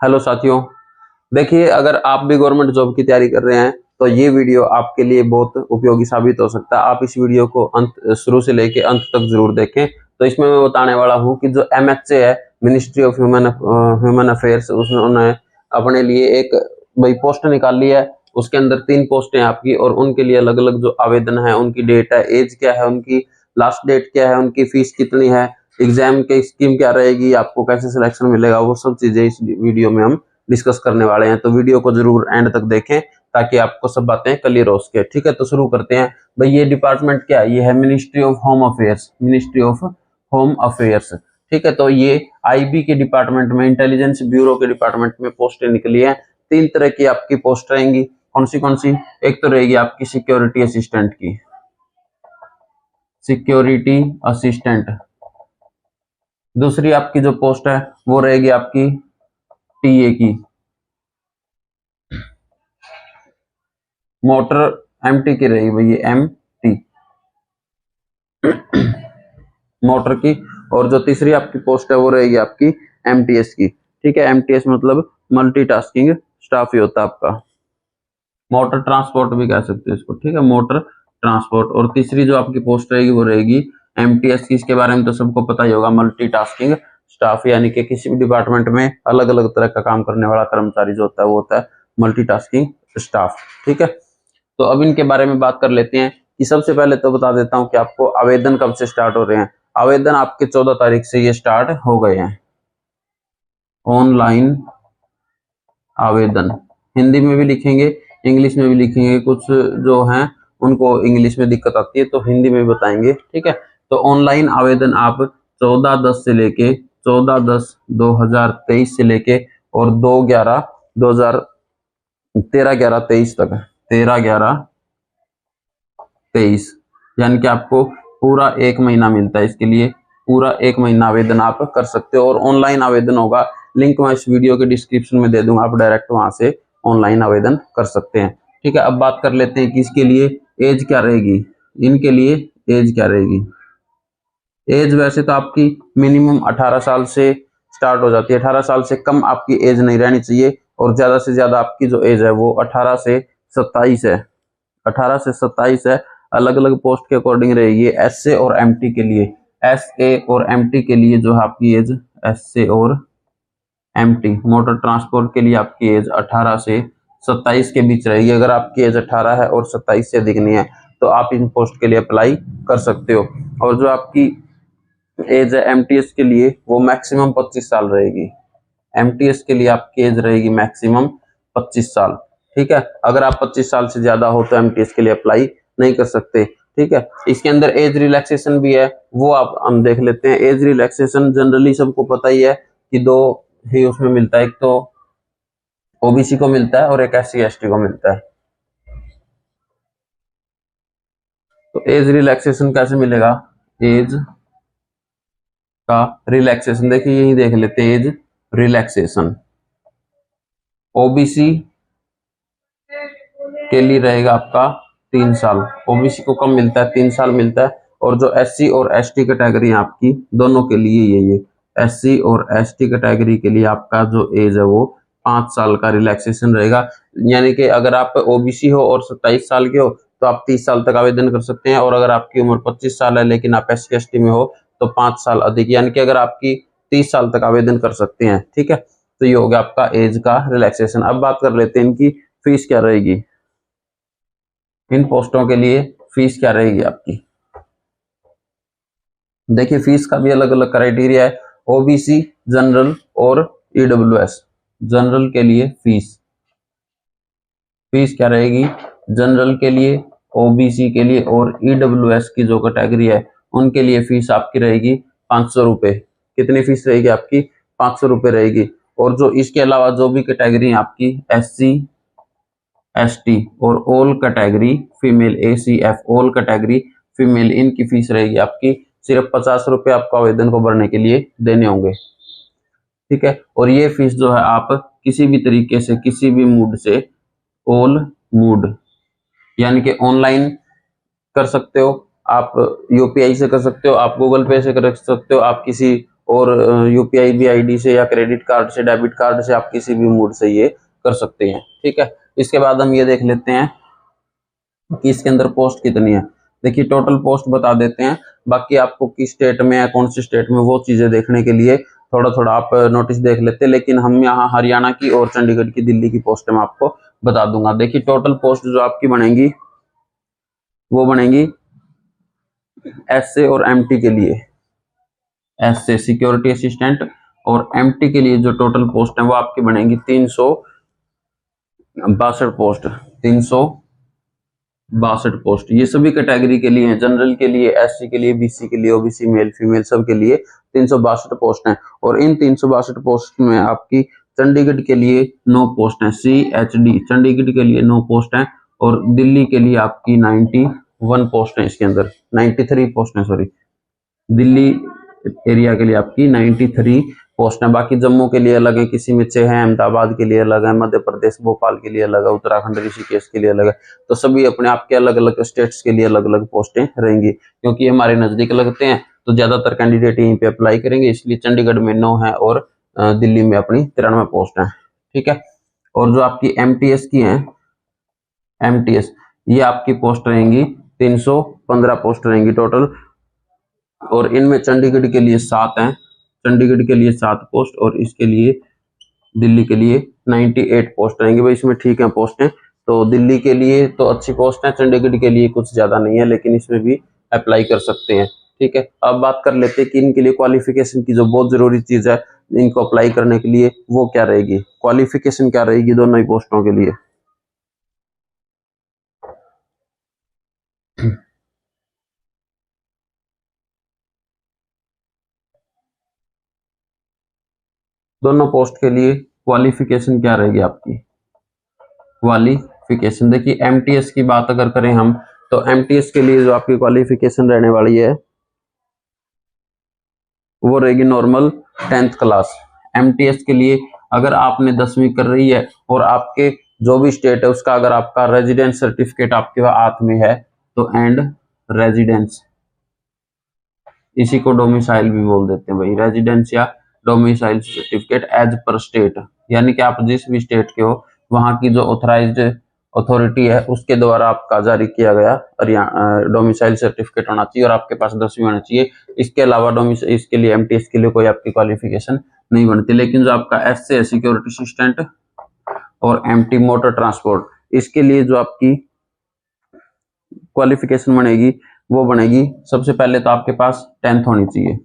Hello साथियों, देखिए अगर आप भी गवर्नमेंट जॉब की तैयारी कर रहे हैं तो ये वीडियो आपके लिए बहुत उपयोगी साबित हो सकता है। आप इस वीडियो को अंत शुरू से लेके अंत तक जरूर देखें। तो इसमें मैं बताने वाला हूँ कि जो MHA है, मिनिस्ट्री ऑफ ह्यूमन अफेयर्स, उन्होंने अपने लिए एक भाई पोस्ट निकाली है। उसके अंदर 3 पोस्टें हैं आपकी, और उनके लिए अलग अलग जो आवेदन है, उनकी डेट है, एज क्या है, उनकी लास्ट डेट क्या है, उनकी फीस कितनी है, एग्जाम की स्कीम क्या रहेगी, आपको कैसे सिलेक्शन मिलेगा, वो सब चीजें इस वीडियो में हम डिस्कस करने वाले हैं। तो वीडियो को जरूर एंड तक देखें ताकि आपको सब बातें क्लियर हो सके। ठीक है, तो शुरू करते हैं। भाई ये डिपार्टमेंट क्या है? ये है ministry of home affairs, ministry of home affairs. ठीक है, तो ये IB के डिपार्टमेंट में, इंटेलिजेंस ब्यूरो के डिपार्टमेंट में पोस्टें निकली है। 3 तरह की आपकी पोस्ट रहेंगी। कौन सी? एक तो रहेगी आपकी सिक्योरिटी असिस्टेंट की, सिक्योरिटी असिस्टेंट। दूसरी आपकी जो पोस्ट है वो रहेगी आपकी TA की, मोटर MT की रहेगी भैया, MT मोटर की। और जो तीसरी आपकी पोस्ट है वो रहेगी आपकी MTS की। ठीक है, MTS मतलब मल्टीटास्किंग स्टाफ ही होता है आपका, मोटर ट्रांसपोर्ट भी कह सकते हो इसको। ठीक है, मोटर ट्रांसपोर्ट। और तीसरी जो आपकी पोस्ट रहेगी वो रहेगी MTS की। इसके बारे में तो सबको पता ही होगा, मल्टीटास्किंग स्टाफ, यानी कि किसी भी डिपार्टमेंट में अलग अलग तरह का काम करने वाला कर्मचारी जो होता है वो होता है मल्टीटास्किंग स्टाफ। ठीक है, तो अब इनके बारे में बात कर लेते हैं कि सबसे पहले तो बता देता हूं कि आपको आवेदन कब से स्टार्ट हो रहे हैं। आवेदन आपके 14 तारीख से ये स्टार्ट हो गए हैं। ऑनलाइन आवेदन हिंदी में भी लिखेंगे, इंग्लिश में भी लिखेंगे। कुछ जो हैं उनको इंग्लिश में दिक्कत आती है तो हिंदी में भी बताएंगे। ठीक है, तो ऑनलाइन आवेदन आप 14/10 से लेके 14/10/2023 से लेके और 13/11/23 तक, 13/11/23, यानी कि आपको पूरा 1 महीना मिलता है। इसके लिए पूरा 1 महीना आवेदन आप कर सकते हो, और ऑनलाइन आवेदन होगा। लिंक मैं इस वीडियो के डिस्क्रिप्शन में दे दूंगा, आप डायरेक्ट वहां से ऑनलाइन आवेदन कर सकते हैं। ठीक है, अब बात कर लेते हैं कि इसके लिए एज क्या रहेगी। इनके लिए एज क्या रहेगी? एज वैसे तो आपकी मिनिमम 18 साल से स्टार्ट हो जाती है। 18 साल से कम आपकी एज नहीं रहनी चाहिए, और ज्यादा से ज्यादा आपकी जो एज है वो 18 से 27 है। 18 से 27 है। अलग अलग पोस्ट के अकॉर्डिंग रहेगी। SA और MT के लिए, SA और MT के लिए जो है आपकी एज, SA और MT मोटर ट्रांसपोर्ट के लिए आपकी एज 18 से 27 के बीच रहेगी। अगर आपकी एज 18 है और 27 से अधिक नहीं है तो आप इन पोस्ट के लिए अप्लाई कर सकते हो। और जो आपकी एज है MTS के लिए, वो मैक्सिमम 25 साल रहेगी। MTS के लिए आपकी एज रहेगी मैक्सिमम 25 साल। ठीक है, अगर आप 25 साल से ज्यादा हो तो MTS के लिए अप्लाई नहीं कर सकते। ठीक है, इसके अंदर एज रिलैक्सेशन भी है, वो आप हम देख लेते हैं। एज रिलैक्सेशन जनरली सबको पता ही है कि 2 ही उसमें मिलता है, एक तो OBC को मिलता है और एक SC ST को मिलता है। तो एज रिलैक्सेशन कैसे मिलेगा? एज का रिलैक्सेशन देखिए, यही देख लेते हैं। एज रिलैक्सेशन OBC के लिए रहेगा आपका 3 साल। OBC को कम मिलता है, 3 साल मिलता है। और जो SC और ST कैटेगरी है आपकी, दोनों के लिए ये SC और ST कैटेगरी के लिए आपका जो एज है वो 5 साल का रिलैक्सेशन रहेगा। यानी कि अगर आप OBC हो और 27 साल के हो तो आप 30 साल तक आवेदन कर सकते हैं, और अगर आपकी उम्र 25 साल है लेकिन आप SC ST में हो तो 5 साल अधिक, यानी कि अगर आपकी 30 साल तक आवेदन कर सकते हैं। ठीक है, तो ये हो गया आपका एज का रिलैक्सेशन। अब बात कर लेते हैं इनकी फीस क्या रहेगी। इन पोस्टों के लिए फीस क्या रहेगी आपकी? देखिए, फीस का भी अलग अलग क्राइटेरिया है। OBC, जनरल और EWS। जनरल के लिए फीस क्या रहेगी? जनरल के लिए, OBC के लिए और EWS की जो कैटेगरी है उनके लिए फीस आपकी रहेगी 500 रुपए। कितनी फीस रहेगी आपकी? 500 रुपए रहेगी। और जो इसके अलावा जो भी कैटेगरी है आपकी, SC ST और all category female, ACF all category female, इनकी फीस रहेगी आपकी सिर्फ 50 रुपए आपको आवेदन को भरने के लिए देने होंगे। ठीक है, और ये फीस जो है आप किसी भी तरीके से, किसी भी मूड से, ऑल मूड यानी कि ऑनलाइन कर सकते हो, आप UPI से कर सकते हो, आप गूगल पे से कर सकते हो, आप किसी और यूपीआई भी आईडी से या क्रेडिट कार्ड से, डेबिट कार्ड से, आप किसी भी मोड से ये कर सकते हैं। ठीक है, इसके बाद हम ये देख लेते हैं कि इसके अंदर पोस्ट कितनी है। देखिए टोटल पोस्ट बता देते हैं, बाकी आपको किस स्टेट में है, कौन सी स्टेट में, वो चीजें देखने के लिए थोड़ा थोड़ा आप नोटिस देख लेते हैं। लेकिन हम यहाँ हरियाणा की और चंडीगढ़ की, दिल्ली की पोस्ट में आपको बता दूंगा। देखिए टोटल पोस्ट जो आपकी बनेंगी वो बनेंगी एसए और एमटी के लिए, एसए सिक्योरिटी असिस्टेंट और एमटी के लिए जो टोटल पोस्ट है वो आपकी बनेंगी 362 पोस्ट, 362 पोस्ट। ये सभी कैटेगरी के लिए हैं, जनरल के लिए, एससी के लिए, बीसी के लिए, ओबीसी, मेल फीमेल सब के लिए 362 पोस्ट हैं। और इन 362 पोस्ट में आपकी चंडीगढ़ के लिए 9 पोस्ट हैं, CHD चंडीगढ़ के लिए 9 पोस्ट हैं, और दिल्ली के लिए आपकी 91 पोस्ट हैं। इसके अंदर 93 पोस्ट हैं, सॉरी, दिल्ली एरिया के लिए आपकी 93 पोस्ट है। बाकी जम्मू के लिए अलग है, किसी में 6 है, अहमदाबाद के लिए अलग है, मध्य प्रदेश भोपाल के लिए अलग है, उत्तराखंड ऋषिकेश के लिए अलग है। तो सभी अपने आपके अलग अलग स्टेट्स के लिए अलग अलग पोस्टें रहेंगी, क्योंकि हमारे नजदीक लगते हैं तो ज्यादातर कैंडिडेट यहीं पे अप्लाई करेंगे। इसलिए चंडीगढ़ में 9 है और दिल्ली में अपनी 93 पोस्ट है। ठीक है, और जो आपकी एमटीएस की है, एमटीएस ये आपकी पोस्ट रहेंगी 315 पोस्ट रहेंगी टोटल, और इनमें चंडीगढ़ के लिए 7 हैं, चंडीगढ़ के लिए 7 पोस्ट, और इसके लिए दिल्ली के लिए 98 पोस्ट रहेंगे। भाई इसमें ठीक है पोस्टें, तो दिल्ली के लिए तो अच्छी पोस्ट है, चंडीगढ़ के लिए कुछ ज्यादा नहीं है, लेकिन इसमें भी अप्लाई कर सकते हैं। ठीक है, अब बात कर लेते हैं कि इनके लिए क्वालिफिकेशन की जो बहुत जरूरी चीज है इनको अप्लाई करने के लिए, वो क्या रहेगी, क्वालिफिकेशन क्या रहेगी दोनों ही पोस्टों के लिए। दोनों पोस्ट के लिए क्वालिफिकेशन क्या रहेगी आपकी, क्वालिफिकेशन देखिए एमटीएस की बात अगर करें हम, तो एमटीएस के लिए जो आपकी क्वालिफिकेशन रहने वाली है वो रहेगी नॉर्मल 10th क्लास। एमटीएस के लिए अगर आपने 10वीं कर रही है और आपके जो भी स्टेट है उसका अगर आपका रेजिडेंस सर्टिफिकेट आपके हाथ में है तो एंड रेजिडेंस, इसी को डोमिसाइल भी बोल देते हैं भाई, रेजिडेंस या domicile certificate as per state, यानी कि आप जिस भी स्टेट के हो वहां की जो ऑथराइज्ड अथॉरिटी है उसके द्वारा आपका जारी किया गया डोमिसाइल सर्टिफिकेट होना चाहिए और आपके पास 10वीं होना चाहिए। इसके अलावा इसके लिए एमटीएस के लिए कोई आपकी क्वालिफिकेशन नहीं बनती। लेकिन जो आपका एसए है सिक्योरिटी असिस्टेंट और एमटी मोटर ट्रांसपोर्ट, इसके लिए जो आपकी क्वालिफिकेशन बनेगी वो बनेगी, सबसे पहले तो आपके पास 10th होनी चाहिए,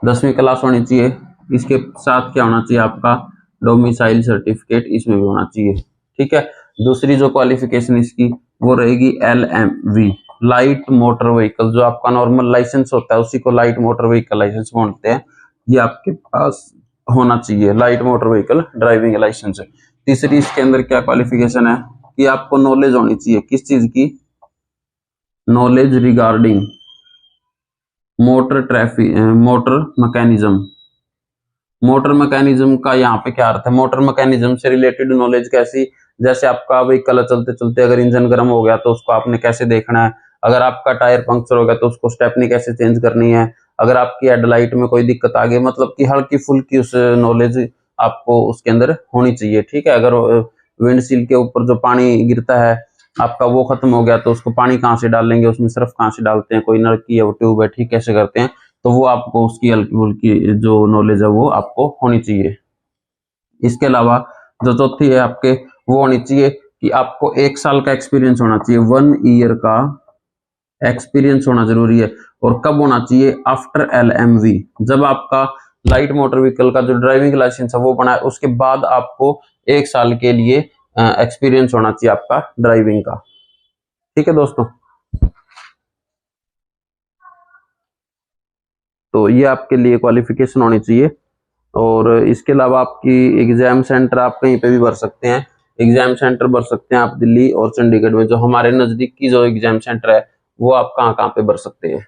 10वीं क्लास होनी चाहिए, इसके साथ क्या होना चाहिए आपका डोमिसाइल सर्टिफिकेट इसमें भी होना चाहिए। ठीक है, दूसरी जो क्वालिफिकेशन इसकी वो रहेगी LMV लाइट मोटर व्हीकल, जो आपका नॉर्मल लाइसेंस होता है उसी को लाइट मोटर व्हीकल लाइसेंस बोलते हैं, ये आपके पास होना चाहिए, light motor vehicle driving licence. तीसरी इसके अंदर क्या क्वालिफिकेशन है कि आपको नॉलेज होनी चाहिए, किस चीज की, knowledge regarding motor traffic, motor mechanism. Motor mechanism का यहाँ पे क्या अर्थ है, मोटर मैकेनिज्म से रिलेटेड नॉलेज कैसी, जैसे आपका व्हीकल चलते चलते अगर इंजन गर्म हो गया तो उसको आपने कैसे देखना है, अगर आपका टायर पंक्चर हो गया तो उसको स्टेपनी कैसे चेंज करनी है, अगर आपकी हेडलाइट में कोई दिक्कत आ गई, मतलब कि हल्की फुल्की उस नॉलेज आपको उसके अंदर होनी चाहिए। ठीक है, अगर विंडशील्ड के ऊपर जो पानी गिरता है आपका वो खत्म हो गया तो उसको पानी कहाँ से डालेंगे, उसमें सिर्फ कहाँ से डालते हैं, कोई नलकी है वो ट्यूब है, ठीक कैसे करते हैं, तो वो आपको उसकी हल्की फुल्की जो नॉलेज है वो आपको होनी चाहिए। इसके अलावा जो चौथी है आपके वो होनी चाहिए कि आपको 1 साल का एक्सपीरियंस होना चाहिए, 1 ईयर का एक्सपीरियंस होना जरूरी है। और कब होना चाहिए, आफ्टर LMV, जब आपका लाइट मोटर व्हीकल का जो ड्राइविंग लाइसेंस है वो बना है उसके बाद आपको 1 साल के लिए एक्सपीरियंस होना चाहिए आपका ड्राइविंग का। ठीक है दोस्तों, तो ये आपके लिए क्वालिफिकेशन होनी चाहिए। और इसके अलावा आपकी एग्जाम सेंटर आप कहीं पे भी भर सकते हैं, एग्जाम सेंटर भर सकते हैं आप दिल्ली और चंडीगढ़ में, जो हमारे नजदीक की जो एग्जाम सेंटर है वो आप कहाँ कहाँ पे भर सकते हैं।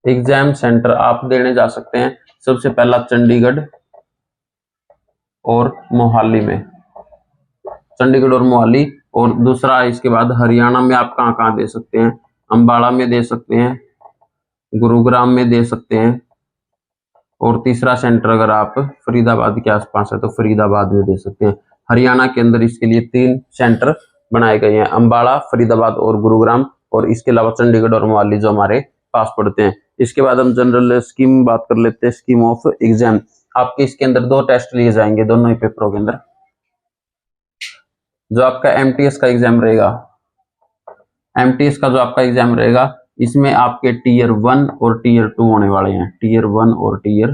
एग्जाम सेंटर आप देने जा सकते हैं सबसे पहला चंडीगढ़ और मोहाली में, चंडीगढ़ और मोहाली, और दूसरा इसके बाद हरियाणा में आप कहाँ कहाँ दे सकते हैं, अम्बाड़ा में दे सकते हैं, गुरुग्राम में दे सकते हैं, और तीसरा सेंटर अगर आप फरीदाबाद के आसपास है तो फरीदाबाद में दे सकते हैं। हरियाणा के अंदर इसके लिए 3 सेंटर बनाए गए हैं, अम्बाड़ा, फरीदाबाद और गुरुग्राम, और इसके अलावा चंडीगढ़ और मोहाली जो हमारे पास पड़ते हैं। इसके बाद हम जनरल स्कीम बात कर लेते हैं, स्कीम ऑफ एग्जाम। आपके इसके अंदर 2 टेस्ट लिए जाएंगे दोनों ही पेपरों के अंदर। जो आपका एमटीएस का एग्जाम रहेगा, एमटीएस का जो आपका एग्जाम रहेगा, इसमें आपके टीयर 1 और टीयर 2 होने वाले हैं, टीयर 1 और टीयर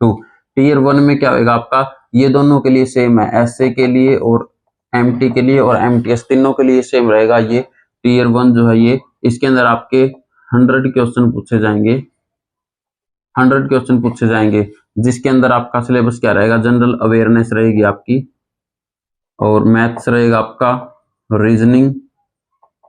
2। टीयर 1 में क्या होगा आपका, ये दोनों के लिए सेम है, एसए के लिए और एमटी के लिए और एमटीएस तीनों के लिए सेम रहेगा। ये टीयर 1 जो है ये, इसके अंदर आपके 100 क्वेश्चन पूछे जाएंगे, 100 क्वेश्चन पूछे जाएंगे, जिसके अंदर आपका सिलेबस क्या रहेगा, जनरल अवेयरनेस रहेगी आपकी, और मैथ्स रहेगा आपका, रीजनिंग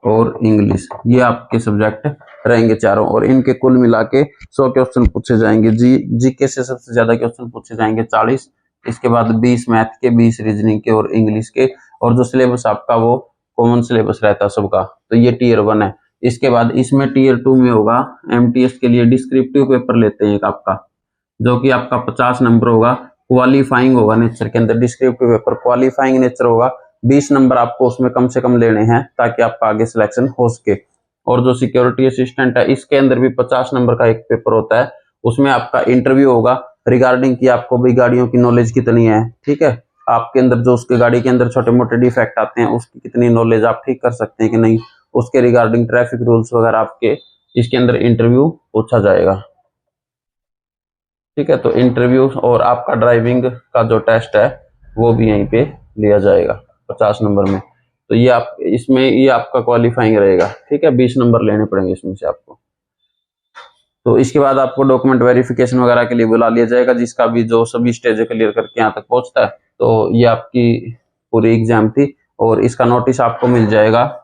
और इंग्लिश, ये आपके सब्जेक्ट रहेंगे चारों, और इनके कुल मिला के 100 क्वेश्चन पूछे जाएंगे। जीके से सबसे ज्यादा क्वेश्चन पूछे जाएंगे 40, इसके बाद 20 मैथ के, 20 रीजनिंग के और इंग्लिश के, और जो सिलेबस आपका वो कॉमन सिलेबस रहता है सबका। तो ये टीयर 1 है। इसके बाद इसमें टीयर 2 में होगा, एमटीएस के लिए डिस्क्रिप्टिव पेपर लेते हैं एक आपका, जो कि आपका 50 नंबर होगा, क्वालिफाइंग होगा नेचर के अंदर, डिस्क्रिप्टिव पेपर क्वालिफाइंग नेचर होगा, 20 नंबर आपको उसमें कम से कम लेने हैं ताकि आपका आगे सिलेक्शन हो सके। और जो सिक्योरिटी असिस्टेंट है, इसके अंदर भी 50 नंबर का एक पेपर होता है, उसमें आपका इंटरव्यू होगा रिगार्डिंग कि आपको भी गाड़ियों की नॉलेज कितनी है, ठीक है, आपके अंदर जो उसके गाड़ी के अंदर छोटे मोटे डिफेक्ट आते हैं उसकी कितनी नॉलेज आप ठीक कर सकते हैं कि नहीं, उसके रिगार्डिंग ट्रैफिक रूल्स वगैरह आपके इसके अंदर इंटरव्यू पूछा जाएगा, ठीक है। तो इंटरव्यू और आपका ड्राइविंग का जो टेस्ट है वो भी यहीं पे लिया जाएगा 50 नंबर में। तो ये आप इसमें ये आपका क्वालिफाइंग रहेगा, ठीक है, 20 नंबर लेने पड़ेंगे इसमें से आपको। तो इसके बाद आपको डॉक्यूमेंट वेरिफिकेशन वगैरह के लिए बुला लिया जाएगा, जिसका भी जो सभी स्टेज क्लियर करके यहाँ तक पहुंचता है। तो ये आपकी पूरी एग्जाम थी, और इसका नोटिस आपको मिल जाएगा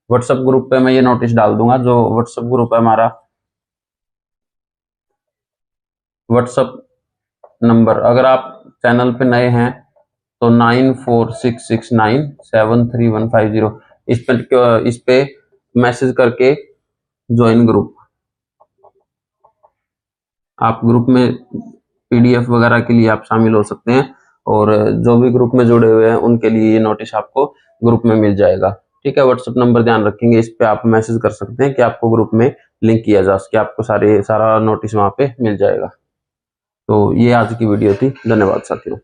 व्हाट्सएप ग्रुप पे। मैं ये नोटिस डाल दूंगा, जो व्हाट्सएप ग्रुप है हमारा, व्हाट्सएप नंबर अगर आप चैनल पे नए हैं तो 9466973150 इस पे मैसेज करके ज्वाइन ग्रुप। आप ग्रुप में पीडीएफ वगैरह के लिए आप शामिल हो सकते हैं, और जो भी ग्रुप में जुड़े हुए हैं उनके लिए ये नोटिस आपको ग्रुप में मिल जाएगा, ठीक है। व्हाट्सएप नंबर ध्यान रखेंगे, इस पे आप मैसेज कर सकते हैं कि आपको ग्रुप में लिंक किया जा सके, आपको सारा नोटिस वहां पे मिल जाएगा। तो ये आज की वीडियो थी, धन्यवाद साथियों।